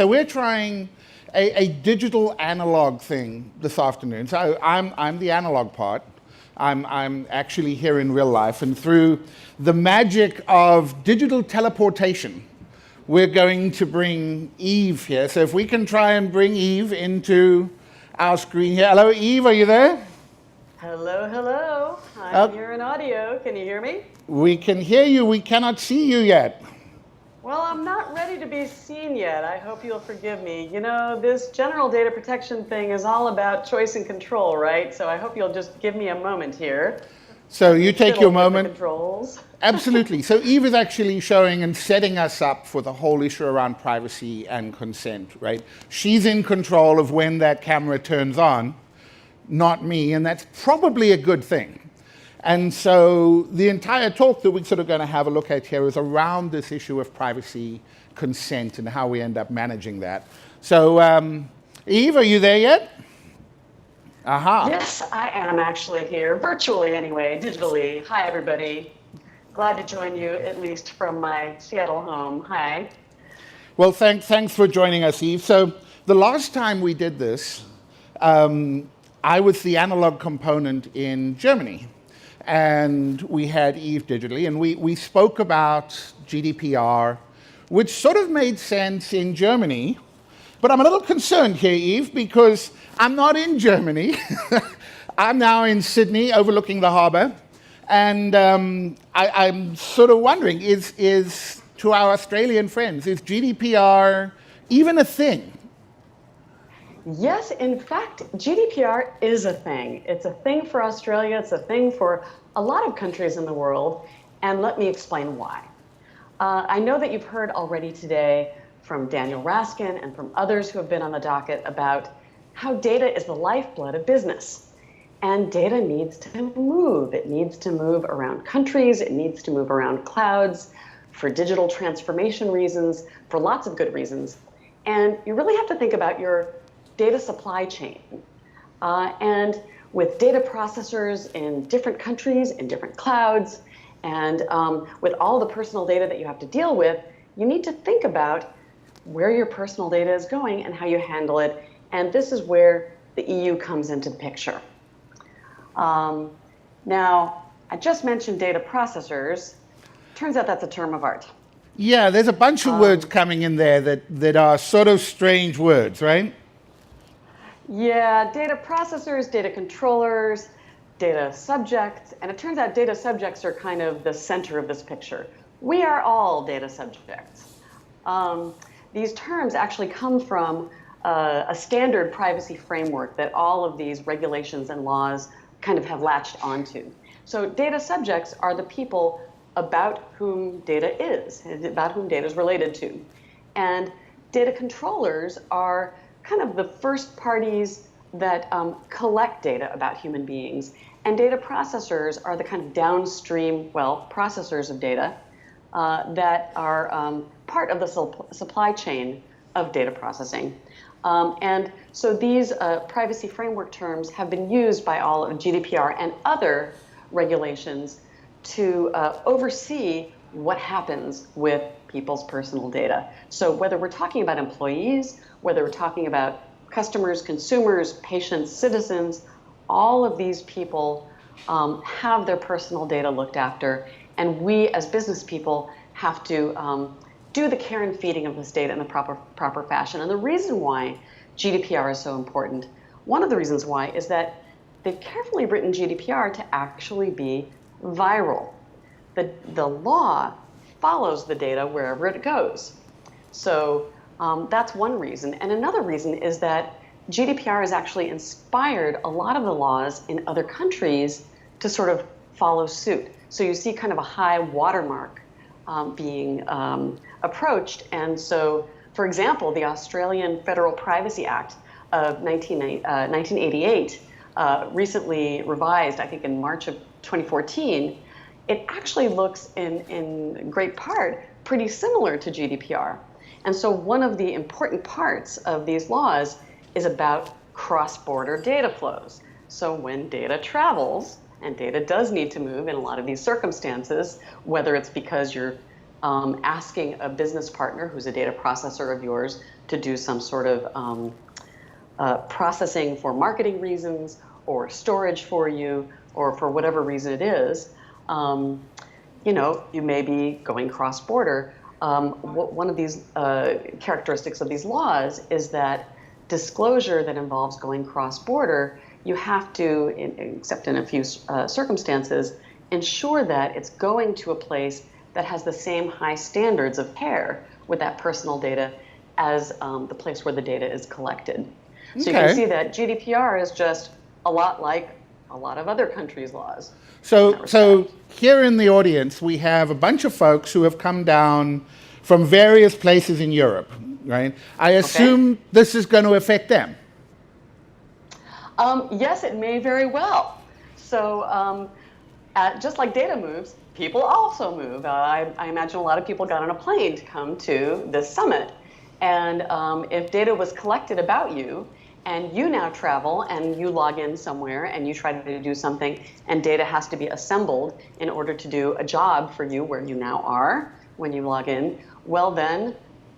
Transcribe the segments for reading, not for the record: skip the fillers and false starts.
So we're trying a digital analog thing this afternoon. So I'm the analog part. I'm actually here in real life, and through the magic of digital teleportation, we're going to bring Eve here. So if we can try and bring Eve into our screen here. Hello, Eve, are you there? Hello, hello. I'm here in audio. Can you hear me? We can hear you. We cannot see you yet. Well, I'm not ready to be seen yet. I hope you'll forgive me. You know, this general data protection thing is all about choice and control, right? So I hope you'll just give me a moment here. So you take your moment. Controls. Absolutely. So Eve is actually showing and setting us up for the whole issue around privacy and consent, right? She's in control of when that camera turns on, not me, and that's probably a good thing. And so the entire talk that we're sort of going to have a look at here is around this issue of privacy, consent, and how we end up managing that. So, Eve, are you there yet? Aha. Yes, I am actually here, virtually anyway, digitally. Hi, everybody. Glad to join you, at least from my Seattle home. Hi. Well, thanks for joining us, Eve. So the last time we did this, I was the analog component in Germany. And we had Eve digitally, and we spoke about GDPR, which sort of made sense in Germany. But I'm a little concerned here, Eve, because I'm not in Germany. I'm now in Sydney, overlooking the harbour. And I'm sort of wondering, is to our Australian friends, is GDPR even a thing? Yes, in fact, GDPR is a thing. It's a thing for Australia. It's a thing for a lot of countries in the world. And let me explain why. I know that you've heard already today from Daniel Raskin and from others who have been on the docket about how data is the lifeblood of business. And data needs to move. It needs to move around countries. It needs to move around clouds for digital transformation reasons, for lots of good reasons. And you really have to think about your data supply chain. And with data processors in different countries, in different clouds, and with all the personal data that you have to deal with, you need to think about where your personal data is going and how you handle it. And this is where the EU comes into the picture. Now, I just mentioned data processors. Turns out that's a term of art. Yeah, there's a bunch of words coming in there that are sort of strange words, right? Yeah, data processors, data controllers, data subjects, and it turns out data subjects are kind of the center of this picture. We are all data subjects. These terms actually come from a standard privacy framework that all of these regulations and laws kind of have latched onto. So data subjects are the people about whom data is related to. And data controllers are kind of the first parties that collect data about human beings. And data processors are the kind of downstream, processors of data that are part of the supply chain of data processing. And so these privacy framework terms have been used by all of GDPR and other regulations to oversee what happens with people's personal data. So whether we're talking about employees, whether we're talking about customers, consumers, patients, citizens, all of these people have their personal data looked after, and we as business people have to do the care and feeding of this data in the proper fashion. And the reason why GDPR is so important, one of the reasons why, is that they've carefully written GDPR to actually be viral. The law follows the data wherever it goes. So that's one reason. And another reason is that GDPR has actually inspired a lot of the laws in other countries to sort of follow suit. So you see kind of a high watermark being approached. And so, for example, the Australian Federal Privacy Act of 1988, recently revised, I think in March of 2014, it actually looks in great part pretty similar to GDPR. And so one of the important parts of these laws is about cross-border data flows. So when data travels, and data does need to move in a lot of these circumstances, whether it's because you're asking a business partner who's a data processor of yours to do some sort of processing for marketing reasons or storage for you or for whatever reason it is, you may be going cross-border. One of these characteristics of these laws is that disclosure that involves going cross-border, you have to, except in a few circumstances, ensure that it's going to a place that has the same high standards of care with that personal data as the place where the data is collected. So you can see that GDPR is just a lot like a lot of other countries' laws. So here in the audience, we have a bunch of folks who have come down from various places in Europe, right? I assume this is going to affect them. Yes, it may very well. So just like data moves, people also move. I imagine a lot of people got on a plane to come to this summit. And if data was collected about you, and you now travel and you log in somewhere and you try to do something, and data has to be assembled in order to do a job for you where you now are when you log in, well then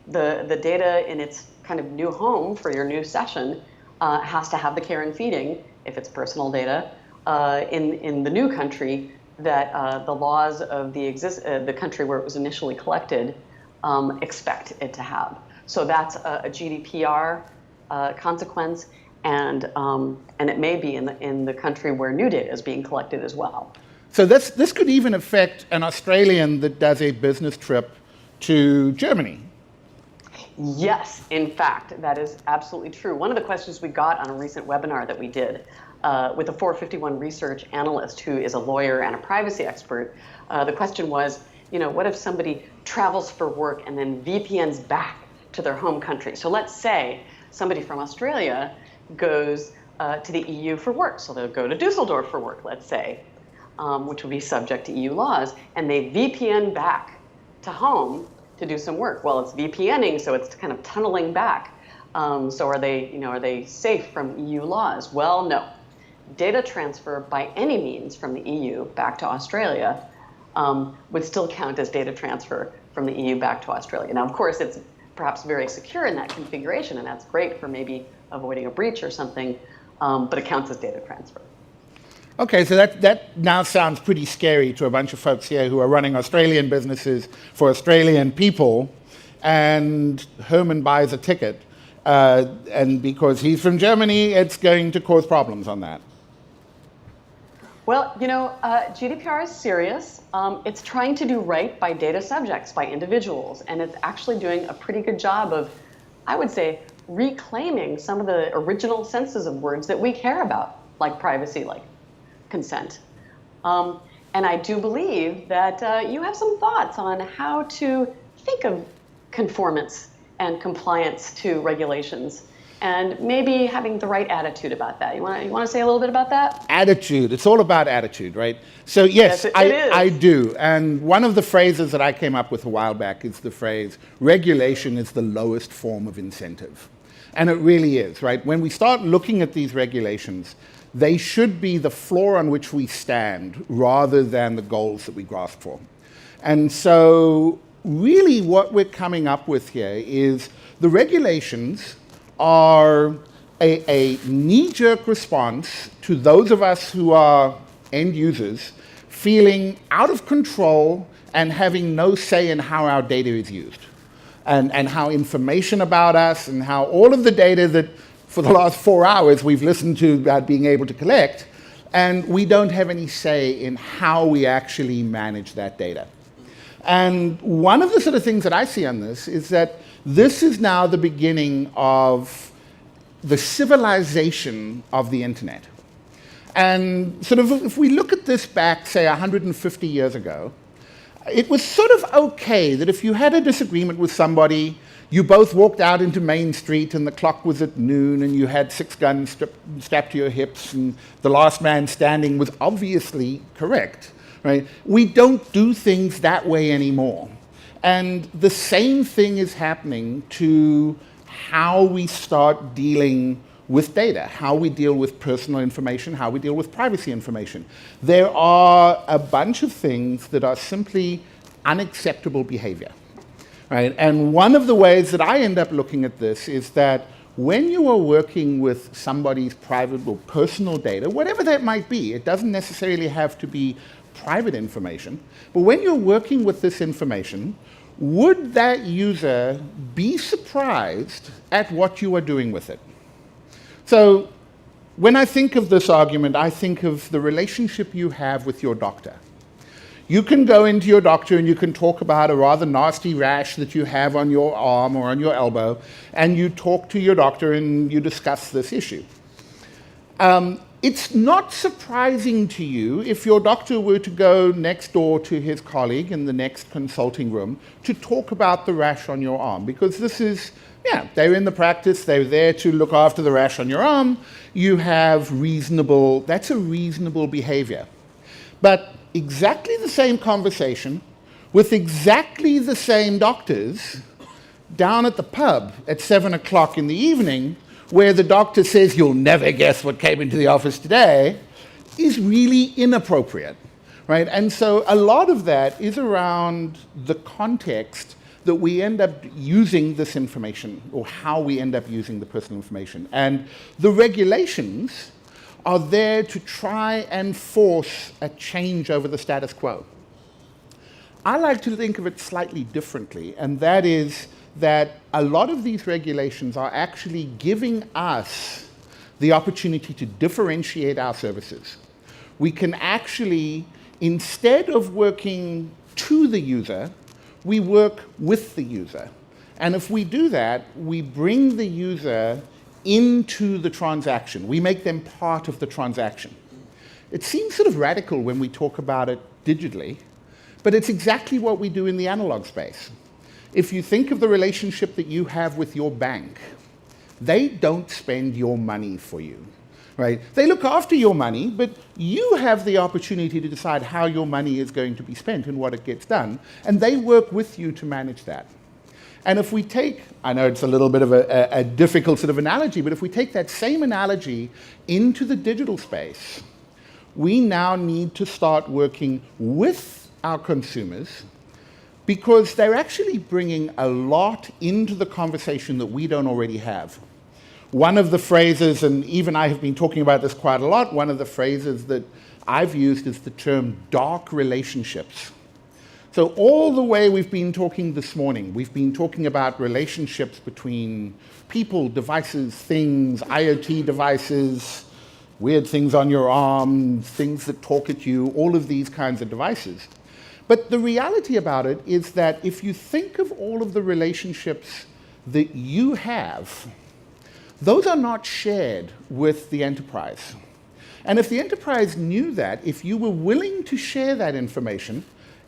the data in its kind of new home for your new session has to have the care and feeding, if it's personal data, in the new country that the laws of the country where it was initially collected expect it to have. So that's a GDPR consequence, and it may be in the country where new data is being collected as well. So this could even affect an Australian that does a business trip to Germany. Yes, in fact, that is absolutely true. One of the questions we got on a recent webinar that we did with a 451 research analyst who is a lawyer and a privacy expert, the question was, what if somebody travels for work and then VPNs back to their home country? So let's say somebody from Australia goes to the EU for work. So they'll go to Dusseldorf for work, let's say, which would be subject to EU laws, and they VPN back to home to do some work. Well, it's VPNing, so it's kind of tunneling back. So are they safe from EU laws? Well, no. Data transfer by any means from the EU back to Australia would still count as data transfer from the EU back to Australia. Now, of course, it's perhaps very secure in that configuration, and that's great for maybe avoiding a breach or something, but it counts as data transfer. Okay, so that now sounds pretty scary to a bunch of folks here who are running Australian businesses for Australian people, and Herman buys a ticket, and because he's from Germany, it's going to cause problems on that. Well, GDPR is serious. It's trying to do right by data subjects, by individuals, and it's actually doing a pretty good job of, I would say, reclaiming some of the original senses of words that we care about, like privacy, like consent. And I do believe that you have some thoughts on how to think of conformance and compliance to regulations, and maybe having the right attitude about that. You want to say a little bit about that? Attitude. It's all about attitude, right? So yes, it is. I do. And one of the phrases that I came up with a while back is the phrase, regulation is the lowest form of incentive. And it really is, right? When we start looking at these regulations, they should be the floor on which we stand rather than the goals that we grasp for. And so really what we're coming up with here is the regulations are a knee-jerk response to those of us who are end users feeling out of control and having no say in how our data is used, and how information about us and how all of the data that for the last 4 hours we've listened to about being able to collect, and we don't have any say in how we actually manage that data. And one of the sort of things that I see on this is that this is now the beginning of the civilization of the internet. And sort of if we look at this back, say, 150 years ago, it was sort of okay that if you had a disagreement with somebody, you both walked out into Main Street and the clock was at noon and you had 6 guns strapped to your hips and the last man standing was obviously correct, right? We don't do things that way anymore. And the same thing is happening to how we start dealing with data, how we deal with personal information, how we deal with privacy information. There are a bunch of things that are simply unacceptable behavior. Right? And one of the ways that I end up looking at this is that when you are working with somebody's private or personal data, whatever that might be, it doesn't necessarily have to be private information, but when you're working with this information, would that user be surprised at what you are doing with it? So when I think of this argument, I think of the relationship you have with your doctor. You can go into your doctor and you can talk about a rather nasty rash that you have on your arm or on your elbow, and you talk to your doctor and you discuss this issue. It's not surprising to you if your doctor were to go next door to his colleague in the next consulting room to talk about the rash on your arm, because this is, yeah, they're in the practice, they're there to look after the rash on your arm. You have that's a reasonable behavior. But exactly the same conversation with exactly the same doctors down at the pub at 7 o'clock in the evening, where the doctor says, "You'll never guess what came into the office today," is really inappropriate, right? And so a lot of that is around the context that we end up using this information, or how we end up using the personal information. And the regulations are there to try and force a change over the status quo. I like to think of it slightly differently, and that is that a lot of these regulations are actually giving us the opportunity to differentiate our services. We can actually, instead of working to the user, we work with the user. And if we do that, we bring the user into the transaction. We make them part of the transaction. It seems sort of radical when we talk about it digitally, but it's exactly what we do in the analog space. If you think of the relationship that you have with your bank, they don't spend your money for you, right? They look after your money, but you have the opportunity to decide how your money is going to be spent and what it gets done, and they work with you to manage that. And if we take, I know it's a little bit of a difficult sort of analogy, but if we take that same analogy into the digital space, we now need to start working with our consumers, because they're actually bringing a lot into the conversation that we don't already have. One of the phrases, and even I have been talking about this quite a lot, one of the phrases that I've used is the term dark relationships. So all the way we've been talking this morning, we've been talking about relationships between people, devices, things, IoT devices, weird things on your arm, things that talk at you, all of these kinds of devices. But the reality about it is that if you think of all of the relationships that you have, those are not shared with the enterprise. And if the enterprise knew that, if you were willing to share that information,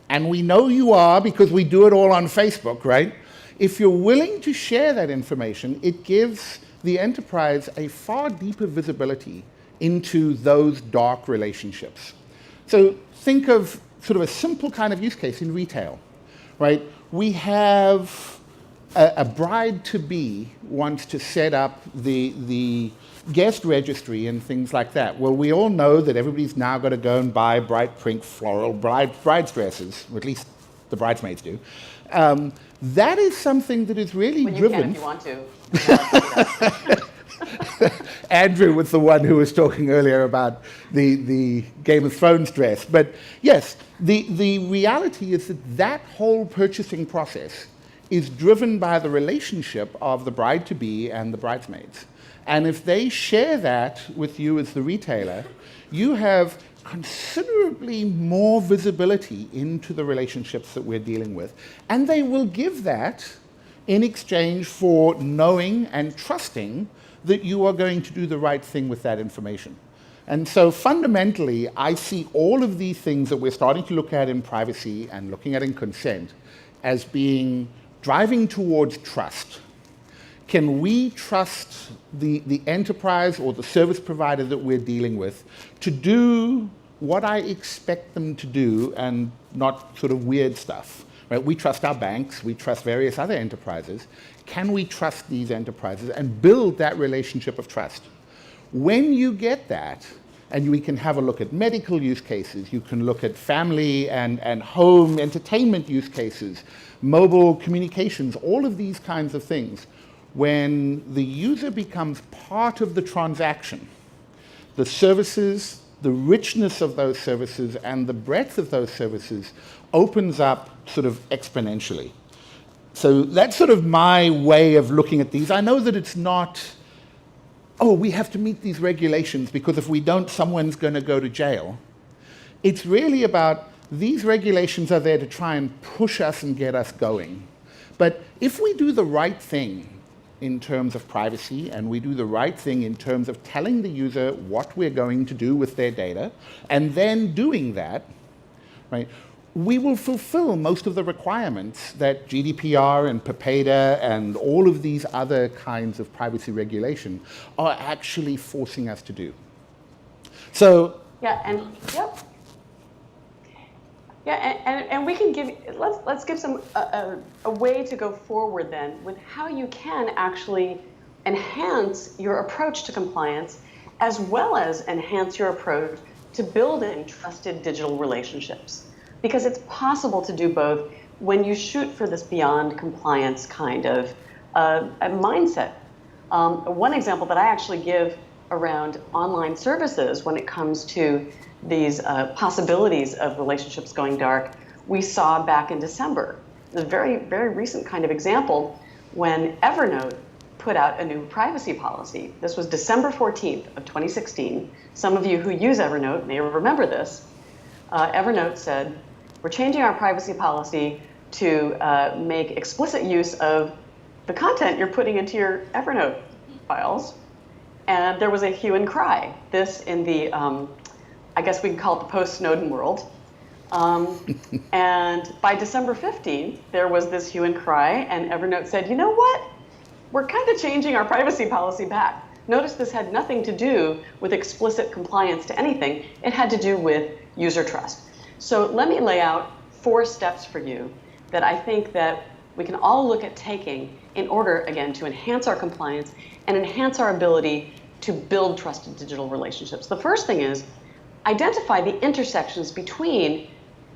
and we know you are because we do it all on Facebook, right? If you're willing to share that information, it gives the enterprise a far deeper visibility into those dark relationships. So think of sort of a simple kind of use case in retail, right? We have a bride-to-be wants to set up the guest registry and things like that. Well, we all know that everybody's now got to go and buy bright pink floral bride's dresses, or at least the bridesmaids do. That is something that is really driven. You can if you want to. Andrew was the one who was talking earlier about the Game of Thrones dress. But yes, the reality is that that whole purchasing process is driven by the relationship of the bride-to-be and the bridesmaids. And if they share that with you as the retailer, you have considerably more visibility into the relationships that we're dealing with. And they will give that in exchange for knowing and trusting that you are going to do the right thing with that information. And so fundamentally, I see all of these things that we're starting to look at in privacy and looking at in consent as being driving towards trust. Can we trust the enterprise or the service provider that we're dealing with to do what I expect them to do and not sort of weird stuff? Right? We trust our banks, we trust various other enterprises. Can we trust these enterprises and build that relationship of trust? When you get that, And we can have a look at medical use cases. You can look at family and home entertainment use cases, mobile communications, all of these kinds of things. When the user becomes part of the transaction, the services, the richness of those services and the breadth of those services opens up sort of exponentially. So that's sort of my way of looking at these. I know that it's not, oh, we have to meet these regulations because if we don't, someone's going to go to jail. It's really about these regulations are there to try and push us and get us going. But if we do the right thing in terms of privacy, and we do the right thing in terms of telling the user what we're going to do with their data, and then doing that, right, we will fulfill most of the requirements that GDPR and PIPEDA and all of these other kinds of privacy regulation are actually forcing us to do. So yeah, and yep. Yeah, and we can give, let's give some a way to go forward then with how you can actually enhance your approach to compliance as well as enhance your approach to building trusted digital relationships. Because it's possible to do both when you shoot for this beyond compliance kind of a mindset. One example that I actually give around online services when it comes to these possibilities of relationships going dark, we saw back in December. It was a very, very recent kind of example when Evernote put out a new privacy policy. This was December 14th of 2016. Some of you who use Evernote may remember this. Evernote said, we're changing our privacy policy to make explicit use of the content you're putting into your Evernote files. And there was a hue and cry. This in the I guess we can call it the post-Snowden world. And by December 15th, there was this hue and cry, and Evernote said, you know what? We're kind of changing our privacy policy back. Notice this had nothing to do with explicit compliance to anything. It had to do with user trust. So let me lay out 4 steps for you that I think that we can all look at taking in order, again, to enhance our compliance and enhance our ability to build trusted digital relationships. The first thing is, identify the intersections between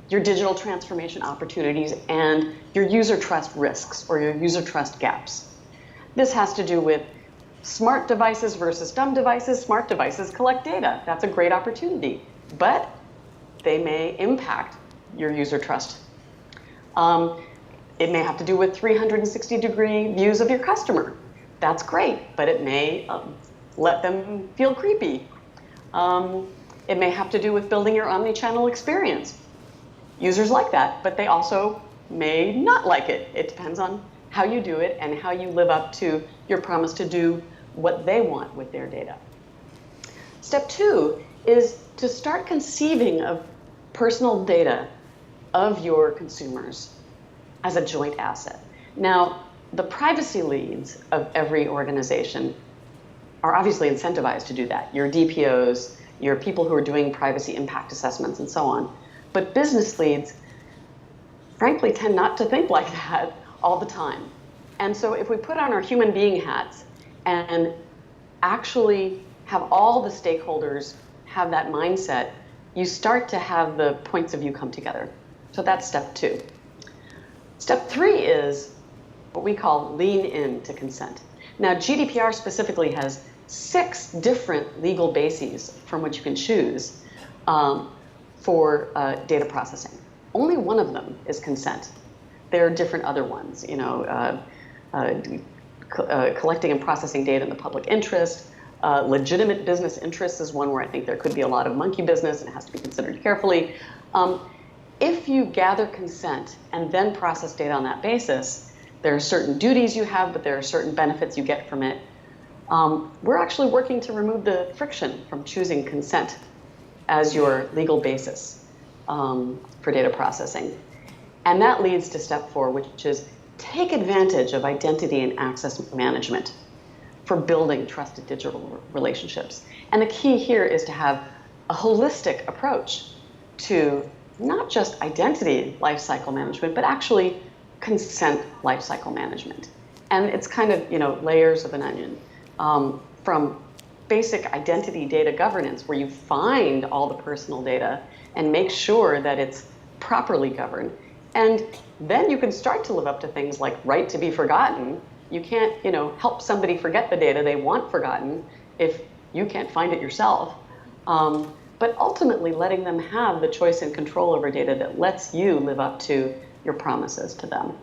your digital transformation opportunities and your user trust risks or your user trust gaps. This has to do with smart devices versus dumb devices. Smart devices collect data. That's a great opportunity, but they may impact your user trust. It may have to do with 360-degree views of your customer. That's great, but it may let them feel creepy. It may have to do with building your omni-channel experience. Users like that, but they also may not like it. It depends on how you do it and how you live up to your promise to do what they want with their data. Step 2 is to start conceiving of personal data of your consumers as a joint asset. Now, the privacy leads of every organization are obviously incentivized to do that. Your DPOs, your people who are doing privacy impact assessments and so on. But business leads, frankly, tend not to think like that all the time. And so if we put on our human being hats and actually have all the stakeholders have that mindset, you start to have the points of view come together. So that's step 2. Step 3 is what we call lean in to consent. Now, GDPR specifically has 6 different legal bases from which you can choose for data processing. Only one of them is consent. There are different other ones, collecting and processing data in the public interest. Legitimate business interests is one where I think there could be a lot of monkey business and it has to be considered carefully. If you gather consent and then process data on that basis, there are certain duties you have, but there are certain benefits you get from it. We're actually working to remove the friction from choosing consent as your legal basis for data processing. And that leads to step 4, which is take advantage of identity and access management for building trusted digital relationships. And the key here is to have a holistic approach to not just identity lifecycle management, but actually consent lifecycle management. And it's kind of, layers of an onion, from basic identity data governance where you find all the personal data and make sure that it's properly governed. And then you can start to live up to things like right to be forgotten. You can't, help somebody forget the data they want forgotten if you can't find it yourself. But ultimately letting them have the choice and control over data that lets you live up to your promises to them.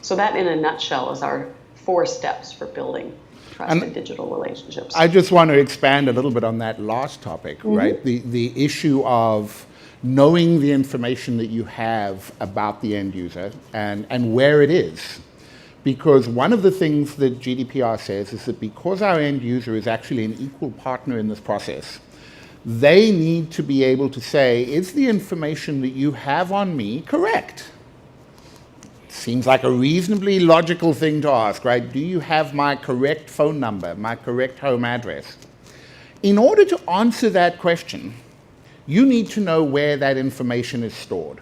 So that, in a nutshell, is our 4 steps for building trusted digital relationships. I just want to expand a little bit on that last topic, right? The issue of knowing the information that you have about the end user and where it is. Because one of the things that GDPR says is that because our end user is actually an equal partner in this process, they need to be able to say, is the information that you have on me correct? Seems like a reasonably logical thing to ask, right? Do you have my correct phone number, my correct home address? In order to answer that question, you need to know where that information is stored.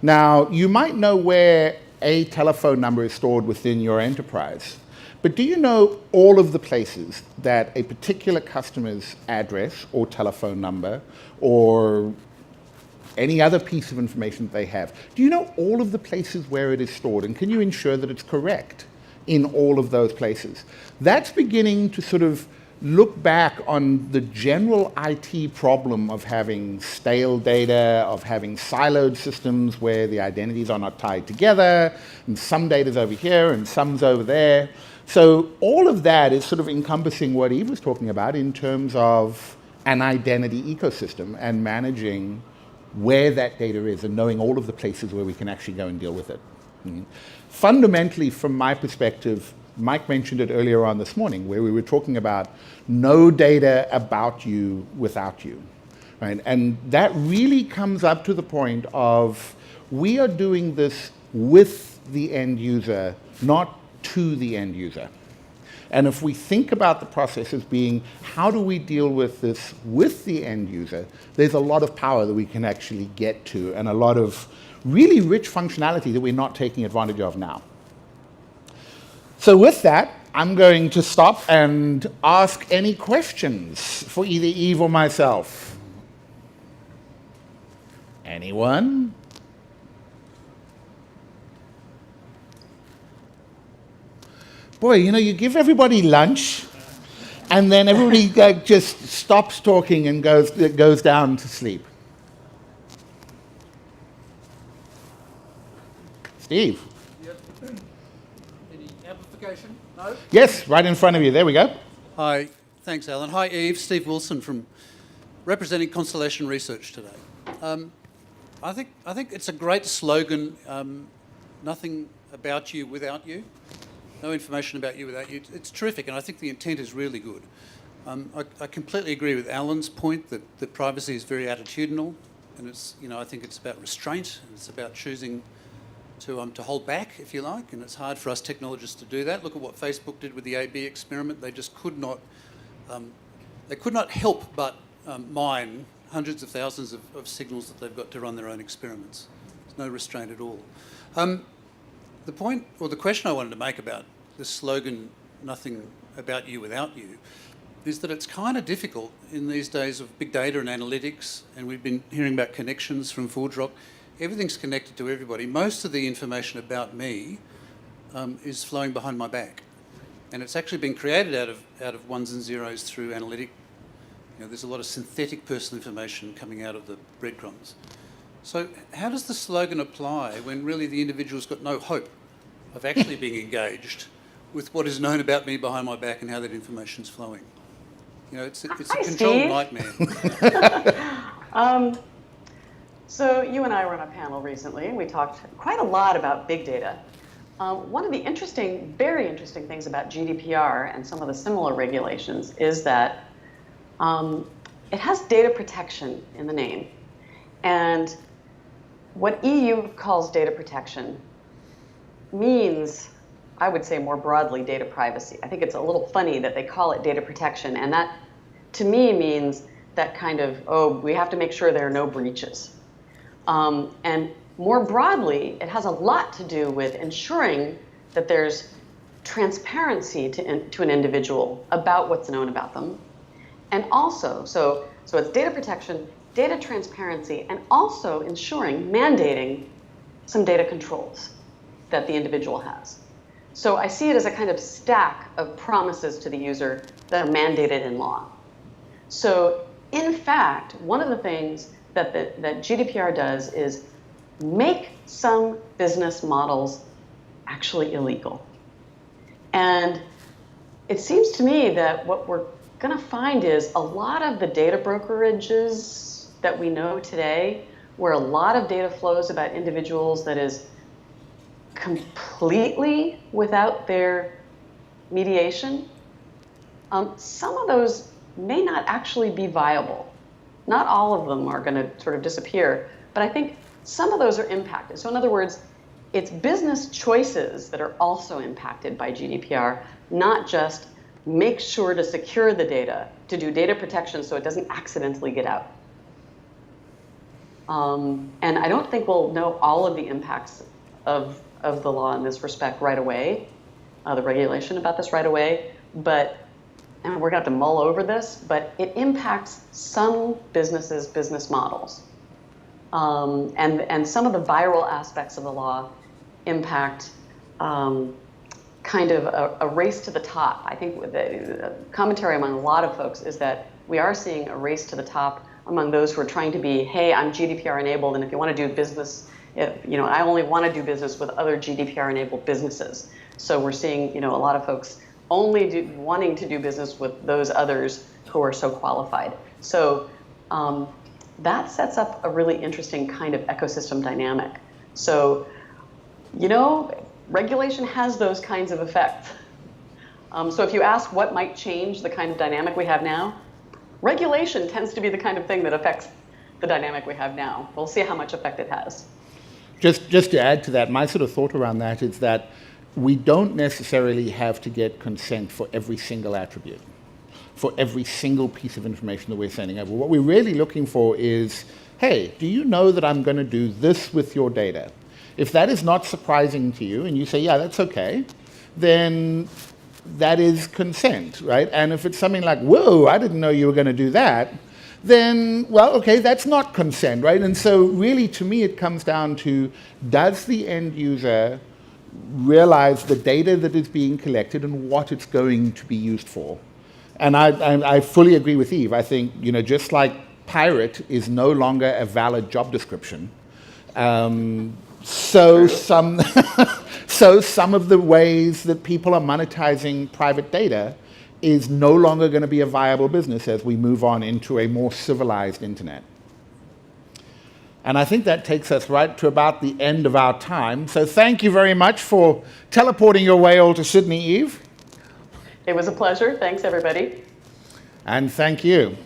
Now, you might know where a telephone number is stored within your enterprise, but do you know all of the places that a particular customer's address or telephone number or any other piece of information that they have, do you know all of the places where it is stored, and can you ensure that it's correct in all of those places? That's beginning to sort of look back on the general IT problem of having stale data, of having siloed systems where the identities are not tied together, and some data's over here and some's over there. So all of that is sort of encompassing what Eve was talking about in terms of an identity ecosystem and managing where that data is and knowing all of the places where we can actually go and deal with it. Fundamentally, from my perspective, Mike mentioned it earlier on this morning, where we were talking about no data about you without you, right? And that really comes up to the point of we are doing this with the end user, not to the end user. And if we think about the process as being, how do we deal with this with the end user, there's a lot of power that we can actually get to and a lot of really rich functionality that we're not taking advantage of now. So with that, I'm going to stop and ask any questions for either Eve or myself. Anyone? Boy, you give everybody lunch, and then everybody just stops talking and goes down to sleep. Steve? Yep. Any amplification? No? Yes, right in front of you. There we go. Hi. Thanks, Alan. Hi, Eve. Steve Wilson from representing Constellation Research today. I think it's a great slogan, nothing about you without you. No information about you without you. It's terrific, and I think the intent is really good. I completely agree with Alan's point that privacy is very attitudinal, and it's, I think it's about restraint, and it's about choosing to hold back, if you like, and it's hard for us technologists to do that. Look at what Facebook did with the AB experiment. They just could not help but mine hundreds of thousands of signals that they've got to run their own experiments. There's no restraint at all. The point, or the question I wanted to make about this slogan, nothing about you without you, is that it's kind of difficult in these days of big data and analytics, and we've been hearing about connections from ForgeRock. Everything's connected to everybody. Most of the information about me is flowing behind my back, and it's actually been created out of ones and zeros through analytic. There's a lot of synthetic personal information coming out of the breadcrumbs. So how does the slogan apply when really the individual's got no hope of actually being engaged with what is known about me behind my back and how that information's flowing? It's a controlled nightmare. So you and I were on a panel recently, and we talked quite a lot about big data. One of the very interesting things about GDPR and some of the similar regulations is that it has data protection in the name. And what EU calls data protection means, I would say more broadly, data privacy. I think it's a little funny that they call it data protection, and that to me means that kind of, we have to make sure there are no breaches. And more broadly, it has a lot to do with ensuring that there's transparency to an individual about what's known about them. And also, so it's data protection, data transparency, and also ensuring, mandating some data controls that the individual has. So I see it as a kind of stack of promises to the user that are mandated in law. So in fact, one of the things that GDPR does is make some business models actually illegal. And it seems to me that what we're going to find is a lot of the data brokerages that we know today, where a lot of data flows about individuals that is completely without their mediation, some of those may not actually be viable. Not all of them are going to sort of disappear, but I think some of those are impacted. So in other words, it's business choices that are also impacted by GDPR, not just make sure to secure the data, to do data protection so it doesn't accidentally get out. And I don't think we'll know all of the impacts of the law in this respect right away, the regulation about this right away, but and we're going to have to mull over this, but it impacts some businesses' business models. And some of the viral aspects of the law impact kind of a race to the top. I think the commentary among a lot of folks is that we are seeing a race to the top among those who are trying to be, hey, I'm GDPR enabled, and if you want to do business, I only want to do business with other GDPR enabled businesses. So we're seeing, a lot of folks only wanting to do business with those others who are so qualified. So that sets up a really interesting kind of ecosystem dynamic. So, regulation has those kinds of effects. So if you ask what might change the kind of dynamic we have now, regulation tends to be the kind of thing that affects the dynamic we have now. We'll see how much effect it has. Just to add to that, my sort of thought around that is that we don't necessarily have to get consent for every single attribute, for every single piece of information that we're sending over. What we're really looking for is, hey, do you know that I'm going to do this with your data? If that is not surprising to you, and you say, yeah, that's okay, then that is consent, right? And if it's something like, whoa, I didn't know you were going to do that, then, well, okay, that's not consent, right? And so really, to me, it comes down to, does the end user realize the data that is being collected and what it's going to be used for? And I fully agree with Eve. I think, just like pirate is no longer a valid job description, so some of the ways that people are monetizing private data is no longer going to be a viable business as we move on into a more civilized internet. And I think that takes us right to about the end of our time. So thank you very much for teleporting your way all to Sydney, Eve. It was a pleasure. Thanks, everybody. And thank you.